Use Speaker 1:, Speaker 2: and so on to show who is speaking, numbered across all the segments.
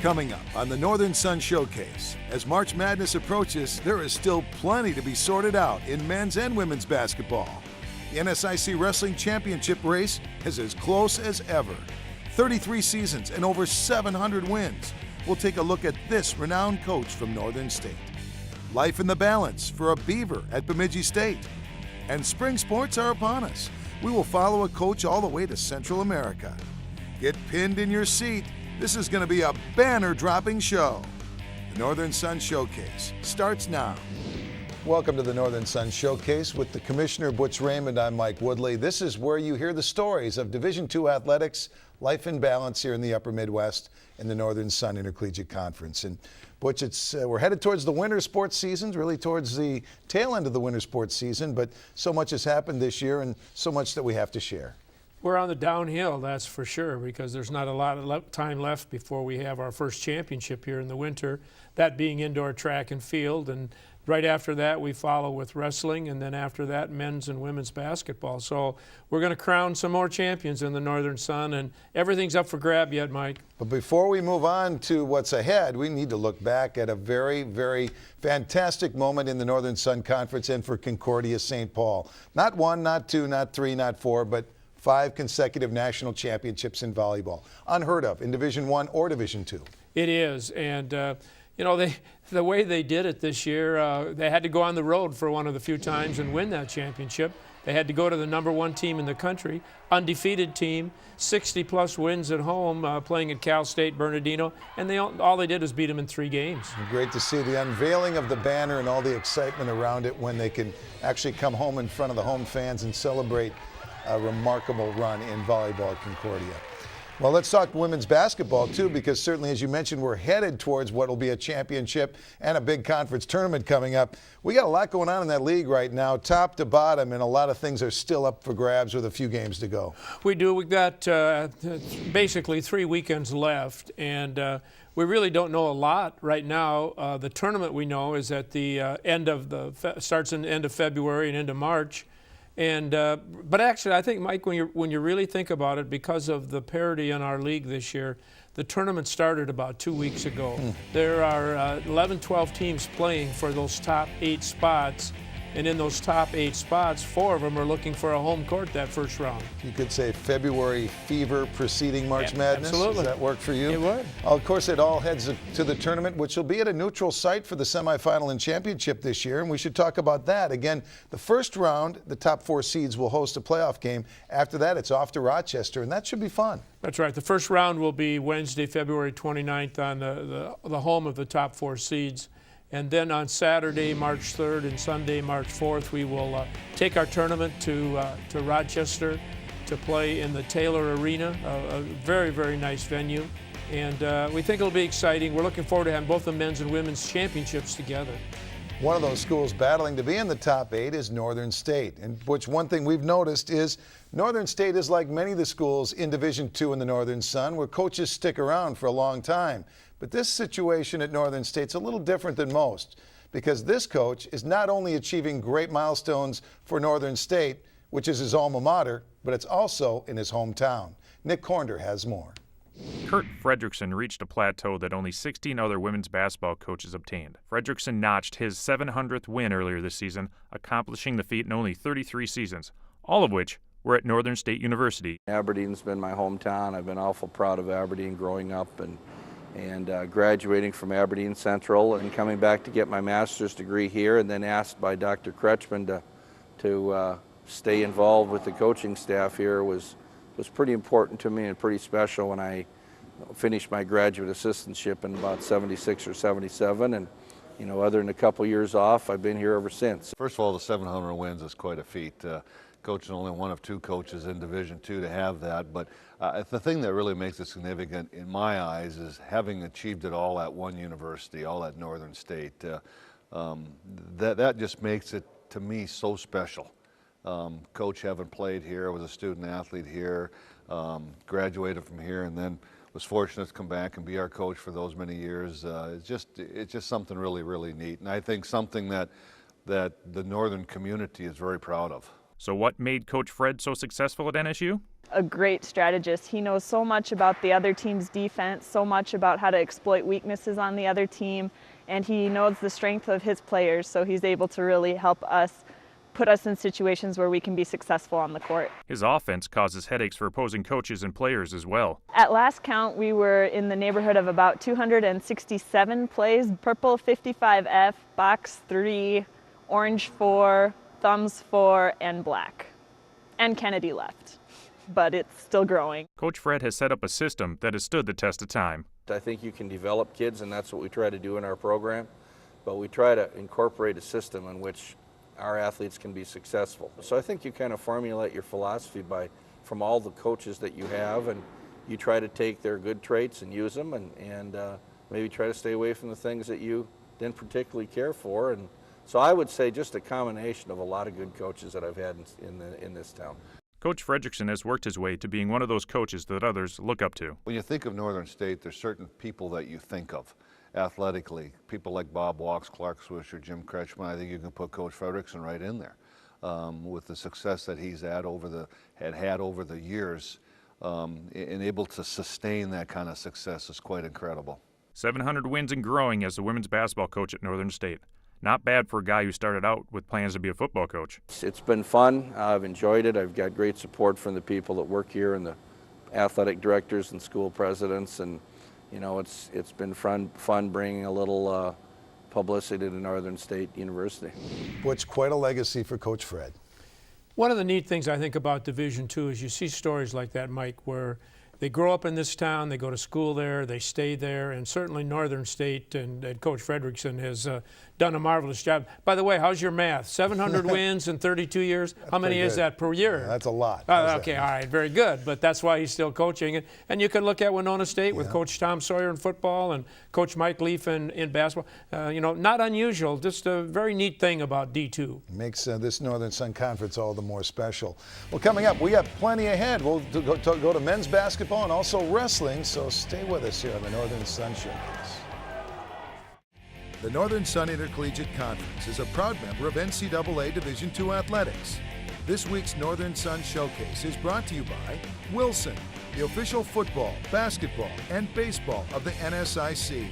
Speaker 1: Coming up on the Northern Sun Showcase, as March Madness approaches, there is still plenty to be sorted out in men's and women's basketball. The NSIC Wrestling Championship race is as close as ever. 33 seasons and over 700 wins. We'll take a look at this renowned coach from Northern State. Life in the balance for a Beaver at Bemidji State. And spring sports are upon us. We will follow a coach all the way to Central America. Get pinned in your seat. This is going to be a banner-dropping show. The Northern Sun Showcase starts now. Welcome to the Northern Sun Showcase with the Commissioner Butch Raymond. I'm Mike Woodley. This is where you hear the stories of Division II athletics, life in balance here in the Upper Midwest in the Northern Sun Intercollegiate Conference. And Butch, we're headed towards the winter sports season, really towards the tail end of the winter sports season, but so much has happened this year and so much that we have to share.
Speaker 2: We're on the downhill, that's for sure, because there's not a lot of time left before we have our first championship here in the winter, that being indoor track and field. And right after that, we follow with wrestling, and then after that, men's and women's basketball. So we're going to crown some more champions in the Northern Sun, and everything's up for grab yet, Mike.
Speaker 1: But before we move on to what's ahead, we need to look back at a very, very fantastic moment in the Northern Sun Conference and for Concordia-St. Paul. Not one, not two, not three, not four, but 5 consecutive national championships in volleyball. Unheard of in Division I or Division II.
Speaker 2: It is, and you know, the way they did it this year, they had to go on the road for one of the few times and win that championship. They had to go to the #1 team in the country, undefeated team, 60-plus wins at home, playing at Cal State Bernardino, and all they did was beat them in 3 games.
Speaker 1: Great to see the unveiling of the banner and all the excitement around it when they can actually come home in front of the home fans and celebrate a remarkable run in volleyball at Concordia. Well, let's talk women's basketball too, because certainly, as you mentioned, we're headed towards what will be a championship and a big conference tournament coming up. We got a lot going on in that league right now, top to bottom, and a lot of things are still up for grabs with a few games to go.
Speaker 2: We do. We've got basically 3 weekends left, and we really don't know a lot right now. The tournament we know is at the starts in the end of February and into March. And but actually, I think, Mike, when you really think about it, because of the parity in our league this year, the tournament started about 2 weeks ago. There are 11, 12 teams playing for those top 8 spots. And in those top 8 spots, 4 of them are looking for a home court that first round.
Speaker 1: You could say February fever preceding March Madness.
Speaker 2: Absolutely.
Speaker 1: Does that work for you?
Speaker 2: It would.
Speaker 1: Of course, it all heads to the tournament, which will be at a neutral site for the semifinal and championship this year, and we should talk about that. Again, the first round, the top 4 seeds will host a playoff game. After that, it's off to Rochester, and that should be fun.
Speaker 2: That's right. The first round will be Wednesday, February 29th on the home of the top 4 seeds. And then on Saturday, March 3rd, and Sunday, March 4th, we will take our tournament to Rochester to play in the Taylor Arena, a very, very nice venue. And we think it'll be exciting. We're looking forward to having both the men's and women's championships together.
Speaker 1: One of those schools battling to be in the top 8 is Northern State, and which one thing we've noticed is Northern State is like many of the schools in Division II in the Northern Sun, where coaches stick around for a long time. But this situation at Northern State's a little different than most, because this coach is not only achieving great milestones for Northern State, which is his alma mater, but it's also in his hometown. Nick Cornder has more.
Speaker 3: Curt Fredrickson reached a plateau that only 16 other women's basketball coaches obtained. Fredrickson notched his 700th win earlier this season, accomplishing the feat in only 33 seasons, all of which were at Northern State University.
Speaker 4: Aberdeen's been my hometown. I've been awful proud of Aberdeen growing up and graduating from Aberdeen Central and coming back to get my master's degree here, and then asked by Dr. Kretschmann to stay involved with the coaching staff here was pretty important to me and pretty special when I finished my graduate assistantship in about 76 or 77. And you know, other than a couple years off, I've been here ever since.
Speaker 5: First of all, the 700 wins is quite a feat. Coaching only one of 2 coaches in Division II to have that, but the thing that really makes it significant in my eyes is having achieved it all at one university, all at Northern State. That just makes it, to me, so special. Coach having played here, was a student athlete here, graduated from here, and then was fortunate to come back and be our coach for those many years. It's just something really, really neat, and I think something that the Northern community is very proud of.
Speaker 3: So what made Coach Fred so successful at NSU?
Speaker 6: A great strategist. He knows so much about the other team's defense, so much about how to exploit weaknesses on the other team, and he knows the strength of his players, so he's able to really help us, put us in situations where we can be successful on the court.
Speaker 3: His offense causes headaches for opposing coaches and players as well.
Speaker 6: At last count, we were in the neighborhood of about 267 plays. Purple 55F, box 3, orange 4, thumbs 4, and black. And Kennedy left, but it's still growing.
Speaker 3: Coach Fred has set up a system that has stood the test of time.
Speaker 4: I think you can develop kids, and that's what we try to do in our program, but we try to incorporate a system in which our athletes can be successful. So I think you kind of formulate your philosophy from all the coaches that you have, and you try to take their good traits and use them, and maybe try to stay away from the things that you didn't particularly care for. And so I would say just a combination of a lot of good coaches that I've had in this town.
Speaker 3: Coach Fredrickson has worked his way to being one of those coaches that others look up to.
Speaker 5: When you think of Northern State, there's certain people that you think of athletically. People like Bob Walks, Clark Swisher, Jim Kretschmann. I think you can put Coach Fredrickson right in there. With the success that he's had over the years, and able to sustain that kind of success is quite incredible.
Speaker 3: 700 wins and growing as the women's basketball coach at Northern State. Not bad for a guy who started out with plans to be a football coach.
Speaker 4: It's been fun. I've enjoyed it. I've got great support from the people that work here and the athletic directors and school presidents, and you know, it's been fun bringing a little publicity to Northern State University.
Speaker 1: Butch, quite a legacy for Coach Fred.
Speaker 2: One of the neat things I think about Division II is you see stories like that, Mike, where they grow up in this town, they go to school there, they stay there, and certainly Northern State and Coach Fredrickson has done a marvelous job. By the way, how's your math? 700 wins in 32 years? How many is that per year?
Speaker 1: Yeah, that's a lot.
Speaker 2: Okay, all right, very good. But that's why he's still coaching. And you can look at Winona State with Coach Tom Sawyer in football and Coach Mike Leaf in basketball. You know, not unusual, just a very neat thing about D2.
Speaker 1: Makes this Northern Sun Conference all the more special. Well, coming up, we got plenty ahead. We'll go to men's basketball and also wrestling, so stay with us here on the Northern Sun Showcase. The Northern Sun Intercollegiate Conference is a proud member of NCAA Division II Athletics. This week's Northern Sun Showcase is brought to you by Wilson, the official football, basketball, and baseball of the NSIC,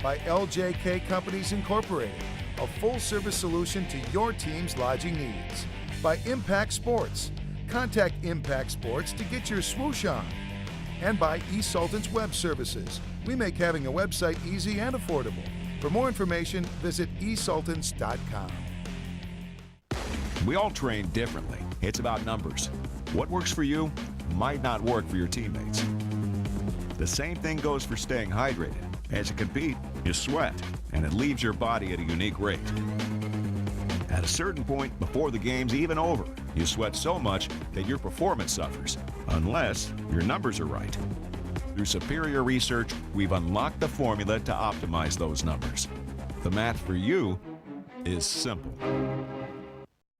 Speaker 1: by LJK Companies Incorporated, a full-service solution to your team's lodging needs, by Impact Sports. Contact Impact Sports to get your swoosh on. And by eSultans Web Services. We make having a website easy and affordable. For more information, visit esultans.com.
Speaker 7: We all train differently. It's about numbers. What works for you might not work for your teammates. The same thing goes for staying hydrated. As you compete, you sweat, and it leaves your body at a unique rate. At a certain point before the game's even over, you sweat so much that your performance suffers, unless your numbers are right. Through superior research, we've unlocked the formula to optimize those numbers. The math for you is simple.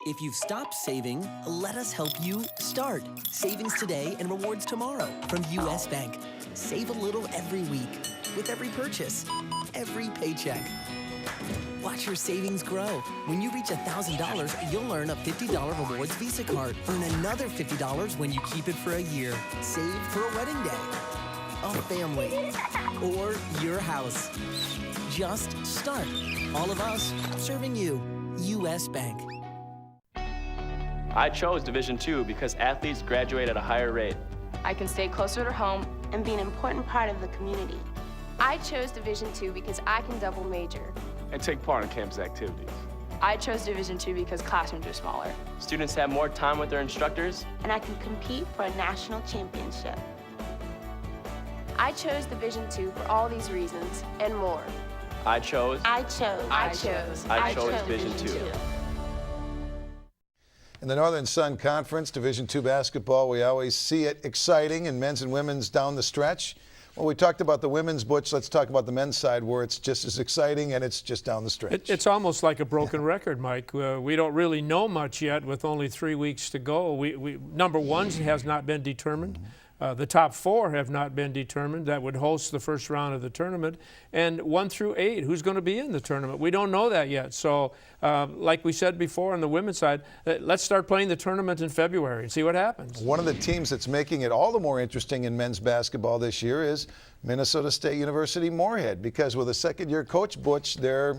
Speaker 8: If you've stopped saving, let us help you start. Savings today and rewards tomorrow from U.S. Bank. Save a little every week with every purchase, every paycheck. Watch your savings grow. When you reach $1,000, you'll earn a $50 rewards Visa card. Earn another $50 when you keep it for a year. Save for a wedding day, a family, or your house. Just start. All of us serving you. U.S. Bank.
Speaker 9: I chose Division II because athletes graduate at a higher rate.
Speaker 10: I can stay closer to home and be an important part of the community. I chose Division II because I can double major
Speaker 9: And take part in campus activities.
Speaker 10: I chose Division II because classrooms are smaller.
Speaker 9: Students have more time with their instructors.
Speaker 10: And I can compete for a national championship. I chose Division II for all these reasons and more.
Speaker 9: I chose
Speaker 10: Division II.
Speaker 1: In the Northern Sun Conference, Division II basketball, we always see it exciting in men's and women's down the stretch. Well, we talked about the women's, Butch. Let's talk about the men's side where it's just as exciting and it's just down the stretch.
Speaker 2: It's almost like a broken record, Mike. We don't really know much yet with only 3 weeks to go. Number one has not been determined. The top 4 have not been determined that would host the first round of the tournament. And 1 through 8, who's going to be in the tournament? We don't know that yet. So like we said before on the women's side, let's start playing the tournament in February and see what happens.
Speaker 1: One of the teams that's making it all the more interesting in men's basketball this year is Minnesota State University Moorhead, because with a second-year coach, Butch, they're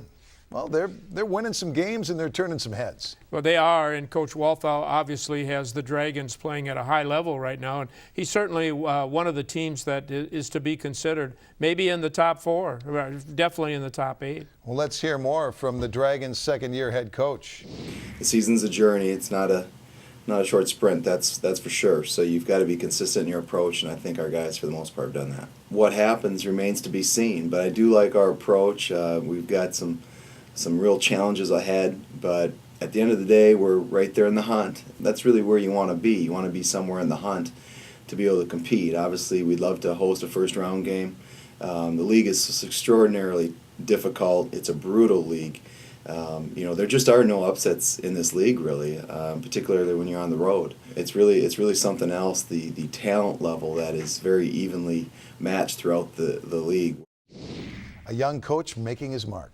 Speaker 1: winning some games and they're turning some heads.
Speaker 2: Well, they are, and Coach Walthall obviously has the Dragons playing at a high level right now, and he's certainly one of the teams that is to be considered, maybe in the top 4, definitely in the top 8.
Speaker 1: Well, let's hear more from the Dragons' second-year head coach.
Speaker 11: The season's a journey. It's not a short sprint, that's for sure. So you've got to be consistent in your approach, and I think our guys, for the most part, have done that. What happens remains to be seen, but I do like our approach. We've got some real challenges ahead, but at the end of the day, we're right there in the hunt. That's really where you want to be. You want to be somewhere in the hunt to be able to compete. Obviously, we'd love to host a first-round game. The league is extraordinarily difficult. It's a brutal league. There just are no upsets in this league, really, particularly when you're on the road. It's really something else, the talent level that is very evenly matched throughout the league.
Speaker 1: A young coach making his mark.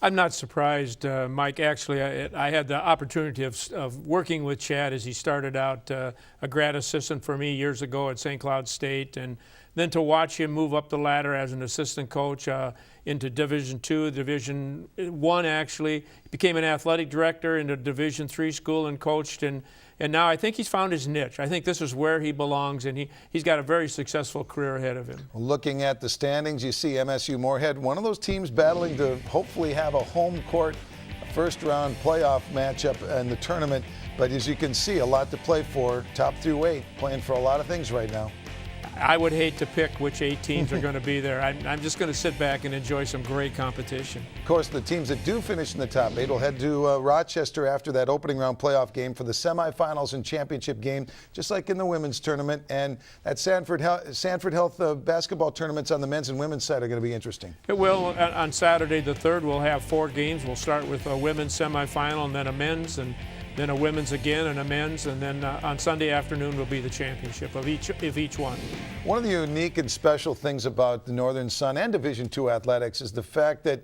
Speaker 2: I'm not surprised, Mike. Actually, I had the opportunity of working with Chad as he started out a grad assistant for me years ago at St. Cloud State, and then to watch him move up the ladder as an assistant coach into Division II, Division I actually. He became an athletic director in a Division III school and coached, and now I think he's found his niche. I think this is where he belongs, and he's got a very successful career ahead of him.
Speaker 1: Looking at the standings, you see MSU Moorhead, one of those teams battling to hopefully have a home court first-round playoff matchup in the tournament. But as you can see, a lot to play for. Top through 8, playing for a lot of things right now.
Speaker 2: I would hate to pick which 8 teams are going to be there. I'm just going to sit back and enjoy some great competition.
Speaker 1: Of course, the teams that do finish in the top 8 will head to Rochester after that opening round playoff game for the semifinals and championship game, just like in the women's tournament. And that Sanford Health basketball tournaments on the men's and women's side are going to be interesting.
Speaker 2: It will. On Saturday the 3rd, we'll have 4 games. We'll start with a women's semifinal and then a men's, and then a women's again and a men's, and then on Sunday afternoon will be the championship of each one.
Speaker 1: One of the unique and special things about the Northern Sun and Division II athletics is the fact that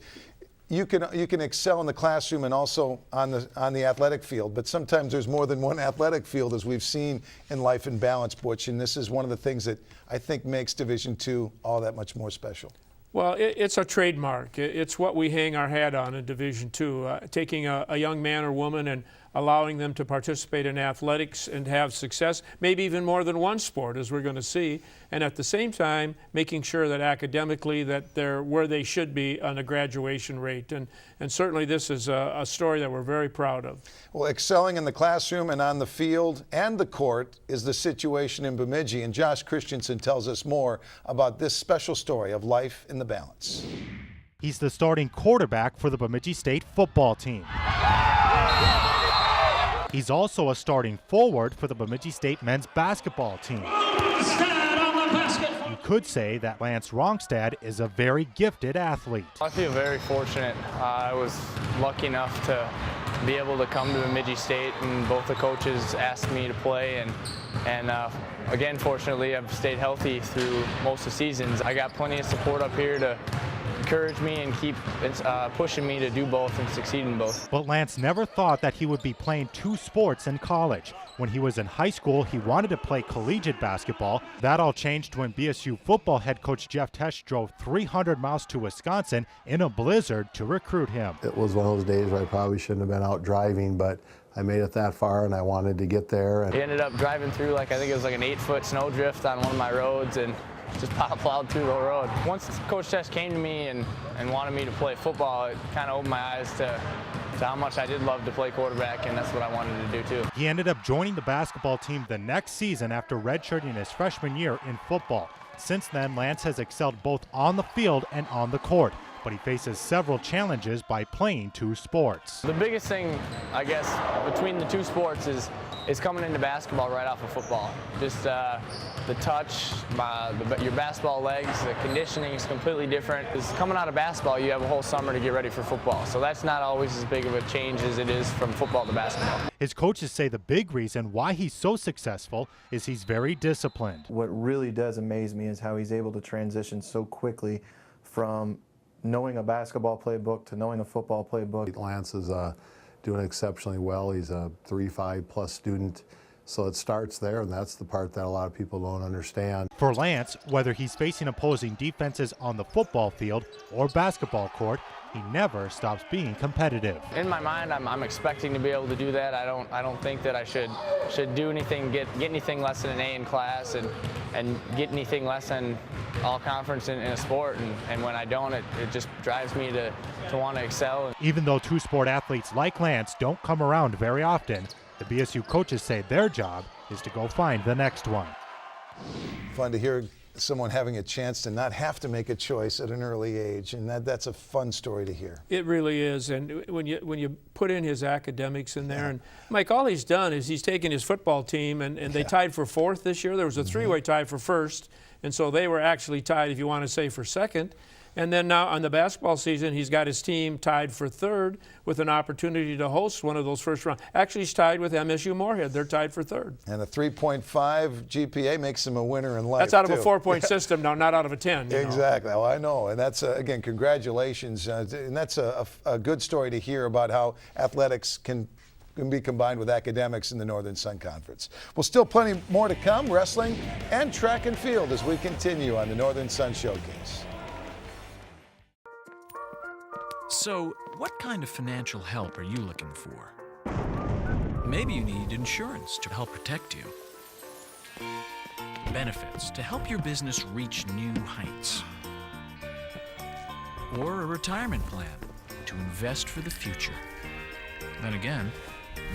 Speaker 1: you can excel in the classroom and also on the athletic field, but sometimes there's more than one athletic field, as we've seen in Life in Balance, Butch, and this is one of the things that I think makes Division II all that much more special.
Speaker 2: Well, it's a trademark. It's what we hang our hat on in Division II, taking a young man or woman and allowing them to participate in athletics and have success, maybe even more than one sport, as we're going to see, and at the same time making sure that academically that they're where they should be on a graduation rate. And certainly this is a story that we're very proud of.
Speaker 1: Well, excelling in the classroom and on the field and the court is the situation in Bemidji, and Josh Christensen tells us more about this special story of life in the balance.
Speaker 12: He's the starting quarterback for the Bemidji State football team. He's also a starting forward for the Bemidji State men's basketball team. You could say that Lance Rongstad is a very gifted athlete.
Speaker 9: I feel very fortunate. I was lucky enough to be able to come to Bemidji State, and both the coaches asked me to play, and again, fortunately, I've stayed healthy through most of the seasons. I got plenty of support up here to encourage me and keep pushing me to do both and succeed in both.
Speaker 12: But Lance never thought that he would be playing 2 sports in college. When he was in high school, he wanted to play collegiate basketball. That all changed when BSU football head coach Jeff Tesh drove 300 miles to Wisconsin in a blizzard to recruit him.
Speaker 13: It was one of those days where I probably shouldn't have been out driving, but I made it that far and I wanted to get there.
Speaker 9: He ended up driving through I think it was an 8-foot snowdrift on one of my roads, and just plowed through the road. Once Coach Tesh came to me and wanted me to play football, it kind of opened my eyes to how much I did love to play quarterback, and that's what I wanted to do too.
Speaker 12: He ended up joining the basketball team the next season after redshirting his freshman year in football. Since then, Lance has excelled both on the field and on the court. but he faces several challenges by playing two sports.
Speaker 9: The biggest thing, I guess, between the two sports is coming into basketball right off of football. Just the touch, your basketball legs, the conditioning is completely different. Because coming out of basketball, you have a whole summer to get ready for football. So that's not always as big of a change as it is from football to basketball.
Speaker 12: His coaches say the big reason why he's so successful is he's very disciplined.
Speaker 14: What really does amaze me is how he's able to transition so quickly from knowing a basketball playbook to knowing a football playbook.
Speaker 13: Lance is doing exceptionally well. He's a 3-5+ student. So it starts there, and that's the part that a lot of people don't understand.
Speaker 12: For Lance, whether he's facing opposing defenses on the football field or basketball court, he never stops being competitive.
Speaker 9: In my mind, I'm expecting to be able to do that. I don't think that I should do anything, get anything less than an A in class and get anything less than all conference in a sport. And when I don't, it just drives me to want to excel.
Speaker 12: Even though two-sport athletes like Lance don't come around very often, the BSU coaches say their job is to go find the next one.
Speaker 1: Fun to hear someone having a chance to not have to make a choice at an early age, and that's a fun story to hear.
Speaker 2: It really is, and when you put in his academics in there, and Mike, all he's done is he's taken his football team, and they tied for fourth this year. There was a three-way tie for first, and so they were actually tied, if you want to say, for second. And then now on the basketball season, he's got his team tied for third with an opportunity to host one of those first round. Actually, he's tied with MSU Moorhead. They're tied for third.
Speaker 1: And a 3.5 GPA makes him a winner in life.
Speaker 2: That's out of a 4-point system now, not out of a 10.
Speaker 1: Exactly. Well, I know. And that's, again, congratulations. And that's a good story to hear about how athletics can be combined with academics in the Northern Sun Conference. Well, still plenty more to come, wrestling and track and field as we continue on the Northern Sun Showcase.
Speaker 15: So, what kind of financial help are you looking for? Maybe you need insurance to help protect you. Benefits to help your business reach new heights. Or a retirement plan to invest for the future. Then again,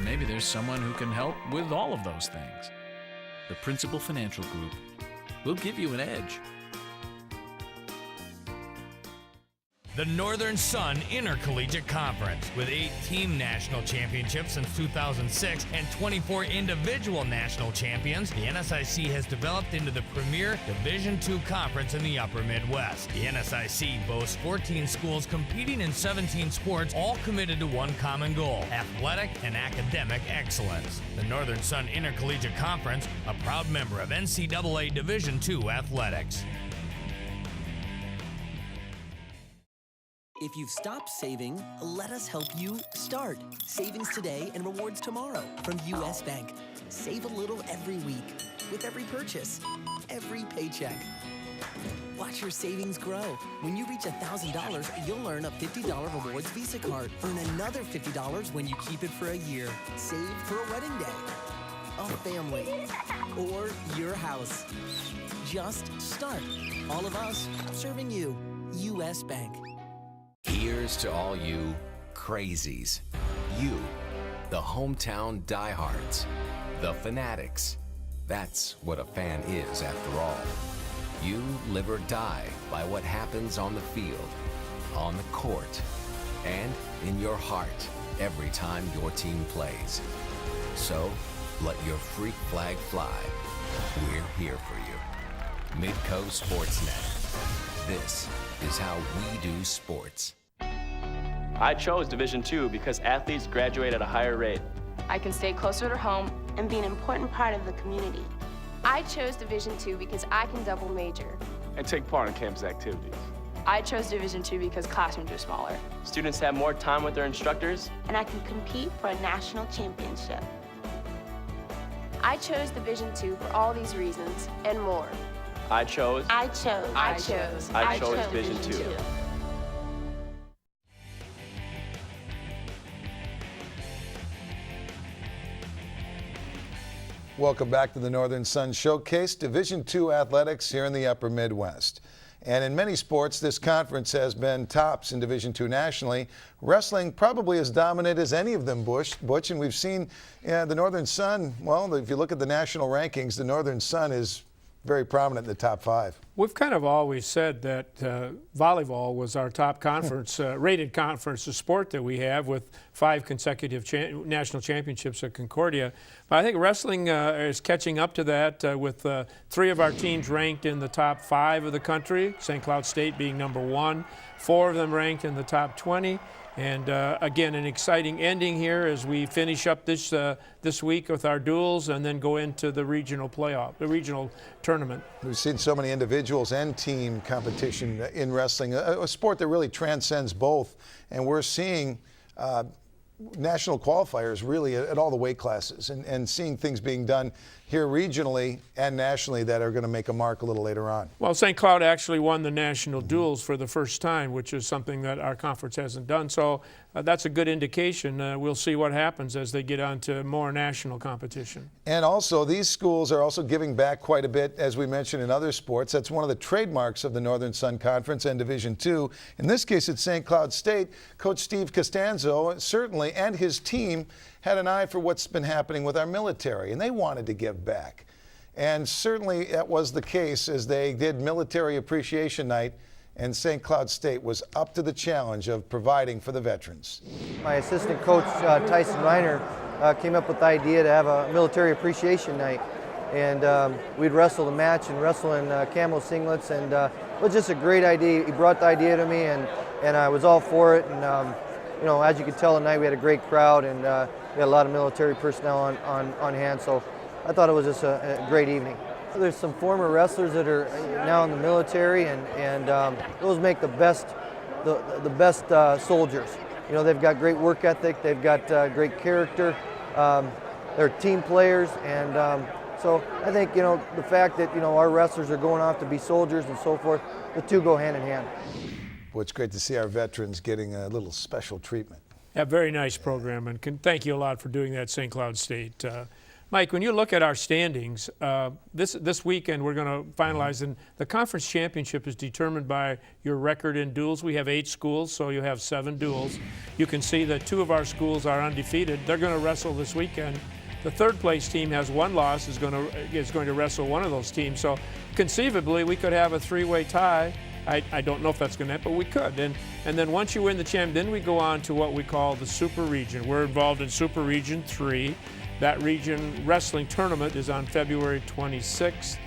Speaker 15: maybe there's someone who can help with all of those things. The Principal Financial Group will give you an edge.
Speaker 16: The Northern Sun Intercollegiate Conference, with 8 team national championships since 2006 and 24 individual national champions, the NSIC has developed into the premier Division II conference in the Upper Midwest. The NSIC boasts 14 schools competing in 17 sports, all committed to one common goal: athletic and academic excellence. The Northern Sun Intercollegiate Conference, a proud member of NCAA Division II athletics.
Speaker 8: If you've stopped saving, let us help you start. Savings today and rewards tomorrow from U.S. Bank. Save a little every week with every purchase, every paycheck. Watch your savings grow. When you reach $1,000, you'll earn a $50 rewards Visa card. Earn another $50 when you keep it for a year. Save for a wedding day, a family, or your house. Just start. All of us serving you. U.S. Bank.
Speaker 17: Here's to all you crazies. You, the hometown diehards, the fanatics. That's what a fan is after all. You live or die by what happens on the field, on the court, and in your heart every time your team plays. So, let your freak flag fly. We're here for you. Midco Sportsnet. This is how we do sports.
Speaker 18: I chose Division II because athletes graduate at a higher rate.
Speaker 10: I can stay closer to home and be an important part of the community. I chose Division II because I can double major
Speaker 18: and take part in campus activities.
Speaker 10: I chose Division II because classrooms are smaller.
Speaker 18: Students have more time with their instructors.
Speaker 10: And I can compete for a national championship. I chose Division II for all these reasons and more.
Speaker 18: I chose Division II.
Speaker 1: Welcome back to the Northern Sun Showcase, Division II athletics here in the Upper Midwest. And in many sports, this conference has been tops in Division II nationally. Wrestling probably as dominant as any of them, Butch, and we've seen the Northern Sun, well, if you look at the national rankings, the Northern Sun is very prominent in the top 5.
Speaker 2: We've kind of always said that volleyball was our top conference, rated conference of sport that we have, with 5 consecutive national championships at Concordia. But I think wrestling is catching up to that with 3 of our teams ranked in the top 5 of the country, St. Cloud State being number 1, 4 of them ranked in the top 20. And again, an exciting ending here as we finish up this week with our duels and then go into the regional playoff, the regional tournament.
Speaker 1: We've seen so many individuals and team competition in wrestling, a sport that really transcends both. And we're seeing national qualifiers really at all the weight classes, and seeing things being done here regionally and nationally that are going to make a mark a little later on.
Speaker 2: Well, St. Cloud actually won the national duels for the first time, which is something that our conference hasn't done. So that's a good indication. We'll see what happens as they get on to more national competition.
Speaker 1: And also, these schools are also giving back quite a bit, as we mentioned, in other sports. That's one of the trademarks of the Northern Sun Conference and Division II. In this case, at St. Cloud State, Coach Steve Costanzo certainly and his team had an eye for what's been happening with our military, and they wanted to give back. And certainly that was the case as they did Military Appreciation Night, and St. Cloud State was up to the challenge of providing for the veterans.
Speaker 19: My assistant coach, Tyson Reiner, came up with the idea to have a Military Appreciation Night. And we'd wrestle the match and wrestle in camo singlets, and it was just a great idea. He brought the idea to me, and I was all for it. And you know, as you could tell tonight, we had a great crowd, and we had a lot of military personnel on hand, so I thought it was just a great evening. There's some former wrestlers that are now in the military, and those make the best soldiers. You know, they've got great work ethic, they've got great character, they're team players, and so I think, you know, the fact that, you know, our wrestlers are going off to be soldiers and so forth, the two go hand in hand.
Speaker 1: Well, it's great to see our veterans getting a little special treatment.
Speaker 2: Yeah, very nice program, and thank you a lot for doing that, St. Cloud State. Mike, when you look at our standings, this weekend we're going to finalize, and the conference championship is determined by your record in duels. We have 8 schools, so you have 7 duels. You can see that 2 of our schools are undefeated. They're going to wrestle this weekend. The third place team has 1 loss, is going to wrestle one of those teams. So conceivably, we could have a 3-way tie. I don't know if that's going to happen, but we could. And then once you win the champ, then we go on to what we call the Super Region. We're involved in Super Region 3. That region wrestling tournament is on February 26th.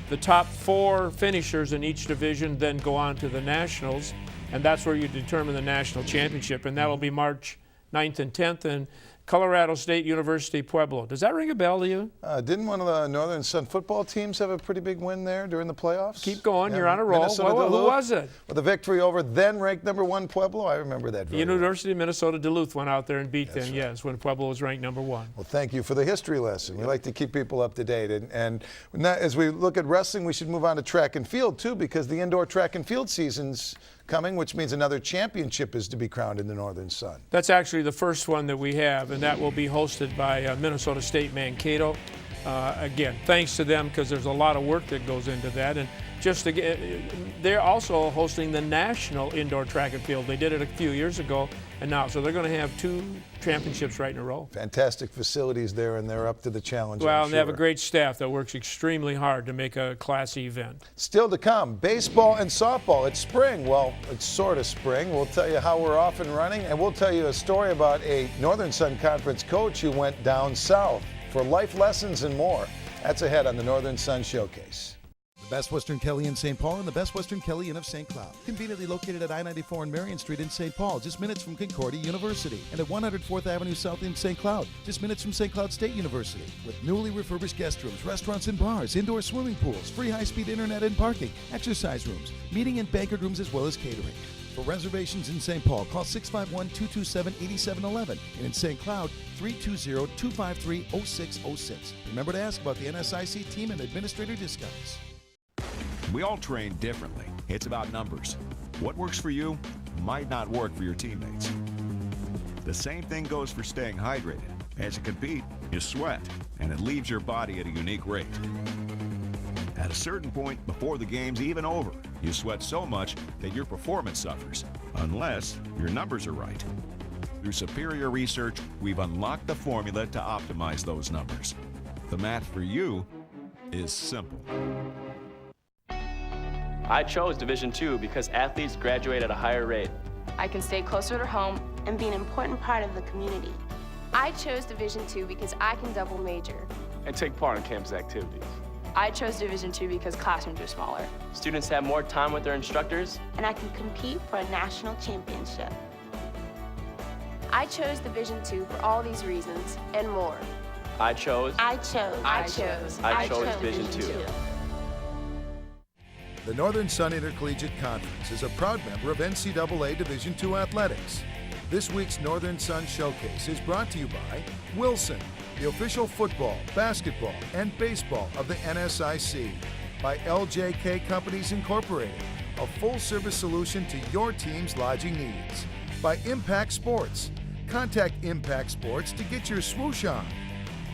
Speaker 2: The top 4 finishers in each division then go on to the Nationals, and that's where you determine the national championship, and that'll be March 9th and 10th in Colorado State University, Pueblo. Does that ring a bell to you?
Speaker 1: Didn't one of the Northern Sun football teams have a pretty big win there during the playoffs?
Speaker 2: Keep going, you're on a roll. Who was it?
Speaker 1: With a victory over then ranked number 1 Pueblo. I remember that very
Speaker 2: University of Minnesota Duluth went out there and beat them,
Speaker 1: right.
Speaker 2: yes, when Pueblo was ranked number 1.
Speaker 1: Well, thank you for the history lesson. We like to keep people up to date. And as we look at wrestling, we should move on to track and field, too, because the indoor track and field season's coming, which means another championship is to be crowned in the Northern Sun.
Speaker 2: That's actually the first one that we have, and that will be hosted by Minnesota State Mankato. Again, thanks to them, because there's a lot of work that goes into that. And just to get, they're also hosting the national indoor track and field. They did it a few years ago, and now, so they're going to have 2 championships right in a row.
Speaker 1: Fantastic facilities there, and they're up to the challenge.
Speaker 2: Well,
Speaker 1: I'm
Speaker 2: and they have a great staff that works extremely hard to make a classy event.
Speaker 1: Still to come, baseball and softball. It's spring. Well, it's sort of spring. We'll tell you how we're off and running, and we'll tell you a story about a Northern Sun Conference coach who went down south for life lessons and more. That's ahead on the Northern Sun Showcase.
Speaker 20: The Best Western Kelly in St. Paul and the Best Western Kelly Inn of St. Cloud. Conveniently located at I-94 and Marion Street in St. Paul, just minutes from Concordia University. And at 104th Avenue South in St. Cloud, just minutes from St. Cloud State University. With newly refurbished guest rooms, restaurants and bars, indoor swimming pools, free high-speed internet and parking, exercise rooms, meeting and banquet rooms, as well as catering. For reservations in St. Paul, call 651-227-8711. And in St. Cloud, 320-253-0606. Remember to ask about the NSIC team and administrator discounts.
Speaker 7: We all train differently. It's about numbers. What works for you might not work for your teammates. The same thing goes for staying hydrated. As you compete, you sweat, and it leaves your body at a unique rate. At a certain point before the game's even over, you sweat so much that your performance suffers, unless your numbers are right. Through superior research, we've unlocked the formula to optimize those numbers. The math for you is simple.
Speaker 18: I chose Division II because athletes graduate at a higher rate.
Speaker 10: I can stay closer to home and be an important part of the community. I chose Division II because I can double major.
Speaker 18: And take part in campus activities.
Speaker 10: I chose Division II because classrooms are smaller.
Speaker 18: Students have more time with their instructors.
Speaker 10: And I can compete for a national championship. I chose Division II for all these reasons and more.
Speaker 18: I chose Division II.
Speaker 1: The Northern Sun Intercollegiate Conference is a proud member of NCAA Division II Athletics. This week's Northern Sun Showcase is brought to you by Wilson, the official football, basketball, and baseball of the NSIC, by LJK Companies Incorporated, a full-service solution to your team's lodging needs, by Impact Sports. Contact Impact Sports to get your swoosh on.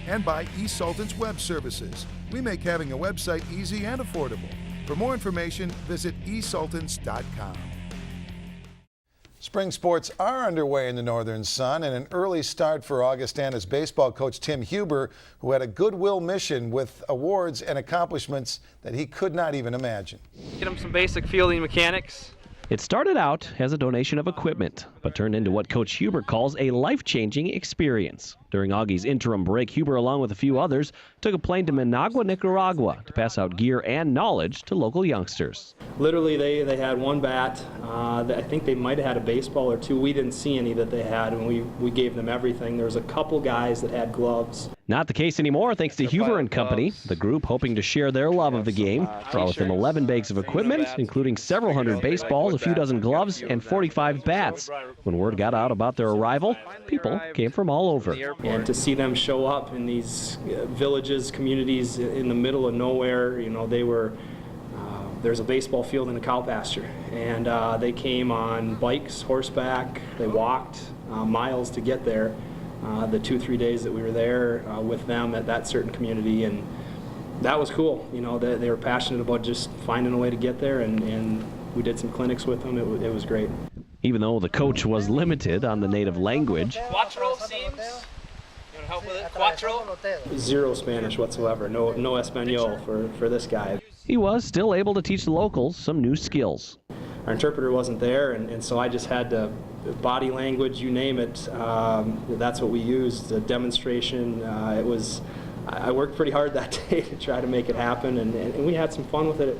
Speaker 1: And by eSultan's Web Services. We make having a website easy and affordable. For more information, visit esultans.com. Spring sports are underway in the Northern Sun, and an early start for Augustana's baseball coach Tim Huber, who had a goodwill mission with awards and accomplishments that he could not even imagine.
Speaker 21: Get him some basic fielding mechanics.
Speaker 22: It started out as a donation of equipment, but turned into what Coach Huber calls a life-changing experience. During Augie's interim break, Huber, along with a few others, took a plane to Managua, Nicaragua to pass out gear and knowledge to local youngsters.
Speaker 23: Literally, they had one bat. I think they might have had a baseball or two. We didn't see any that they had, and we gave them everything. There was a couple guys that had gloves.
Speaker 22: Not the case anymore, thanks to Huber and Company, the group hoping to share their love of the game. Brought with them 11 bags of equipment, including several hundred baseballs, a few dozen gloves, and 45 bats. When word got out about their arrival, people came from all over.
Speaker 23: And to see them show up in these villages, communities in the middle of nowhere, you know, they were, there's a baseball field and a cow pasture. And they came on bikes, horseback, they walked miles to get there. The 2-3 days that we were there with them at that certain community, and that was cool. You know, they were passionate about just finding a way to get there, and we did some clinics with them. It was great.
Speaker 22: Even though the coach was limited on the native language.
Speaker 21: Cuatro seems? You want to help with it? Cuatro?
Speaker 23: Zero Spanish whatsoever. No Espanol for this guy.
Speaker 22: He was still able to teach the locals some new skills.
Speaker 23: Our interpreter wasn't there, and so I just had to, body language, you name it, that's what we used, a demonstration. I worked pretty hard that day to try to make it happen, and we had some fun with it.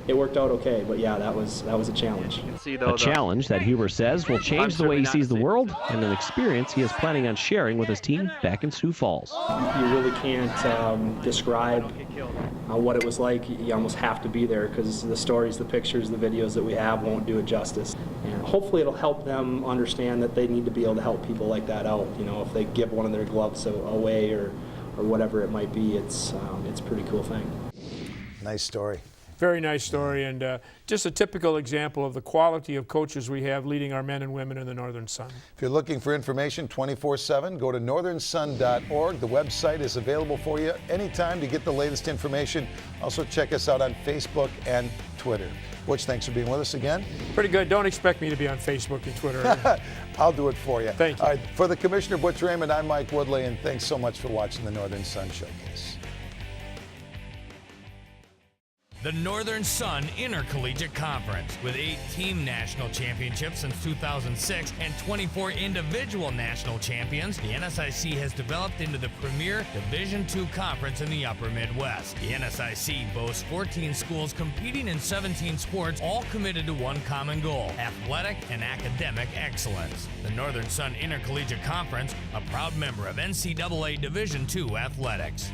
Speaker 23: It worked out okay, but yeah, that was a challenge.
Speaker 22: A challenge that Huber says will change the way he sees the world, and an experience he is planning on sharing with his team back in Sioux Falls.
Speaker 23: You really can't describe what it was like. You almost have to be there, because the stories, the pictures, the videos that we have won't do it justice. And hopefully it'll help them understand that they need to be able to help people like that out. You know, if they give one of their gloves away or whatever it might be, it's a pretty cool thing.
Speaker 1: Nice story.
Speaker 2: Very nice story, and just a typical example of the quality of coaches we have leading our men and women in the Northern Sun.
Speaker 1: If you're looking for information 24/7, go to northernsun.org. The website is available for you anytime to get the latest information. Also check us out on Facebook and Twitter. Butch, thanks for being with us again.
Speaker 2: Pretty good. Don't expect me to be on Facebook and Twitter.
Speaker 1: I'll do it for you.
Speaker 2: Thank you.
Speaker 1: All right, for the Commissioner Butch Raymond, I'm Mike Woodley, and thanks so much for watching the Northern Sun Showcase.
Speaker 16: The Northern Sun Intercollegiate Conference, with 8 team national championships since 2006 and 24 individual national champions, the NSIC has developed into the premier Division II conference in the Upper Midwest. The NSIC boasts 14 schools competing in 17 sports, all committed to one common goal: athletic and academic excellence. The Northern Sun Intercollegiate Conference, a proud member of NCAA Division II athletics.